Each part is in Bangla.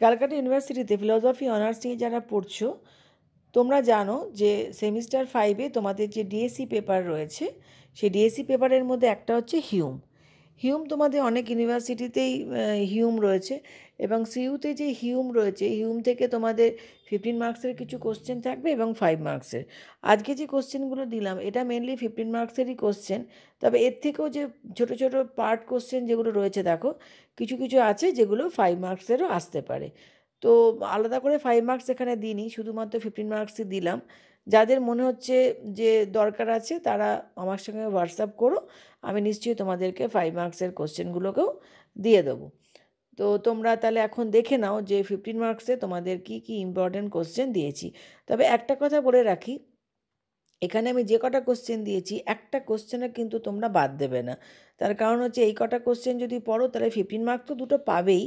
ক্যালকাটা ইউনিভার্সিটিতে ফিলসফি অনার্স নিয়ে যারা পড়ছো তোমরা জানো যে সেমিস্টার 5-এ তোমাদের যে ডিএসসি পেপার রয়েছে সেই ডিএসসি পেপারের মধ্যে একটা হচ্ছে হিউম তোমাদের অনেক ইউনিভার্সিটিতেই হিউম রয়েছে এবং সিইউতে যে হিউম রয়েছে হিউম থেকে তোমাদের 15 মার্কসের কিছু কোশ্চেন থাকবে এবং 5 মার্কসের। আজকে যে কোশ্চেনগুলো দিলাম এটা মেনলি 15 মার্কসেরই কোশ্চেন, তবে এর থেকেও যে ছোট ছোট পার্ট কোশ্চেন যেগুলো রয়েছে দেখো কিছু কিছু আছে যেগুলো 5 মার্কসেরও আসতে পারে। তো আলাদা করে 5 মার্কস এখানে দিইনি, শুধুমাত্র 15 মার্কসই দিলাম। যাদের মনে হচ্ছে যে দরকার আছে তারা আমার সঙ্গে হোয়াটসঅ্যাপ করো, আমি নিশ্চয়ই তোমাদেরকে 5 মার্কসের কোশ্চেনগুলোকেও দিয়ে দেবো। তো তোমরা তাহলে এখন দেখে নাও যে 15 মার্কসে তোমাদের কি কি ইম্পর্ট্যান্ট কোশ্চেন দিয়েছি। তবে একটা কথা বলে রাখি, এখানে আমি যে কটা কোশ্চেন দিয়েছি একটা কোশ্চেনে কিন্তু তোমরা বাদ দেবে না। তার কারণ হচ্ছে এই কটা কোশ্চেন যদি পড়ো তাহলে 15 মার্কস তো দুটো পাবেই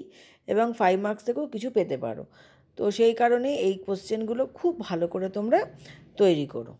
এবং 5 মার্কস থেকেও কিছু পেতে পারো। তো সেই কারণে এই কোশ্চেনগুলো খুব ভালো করে তোমরা তৈরি করো।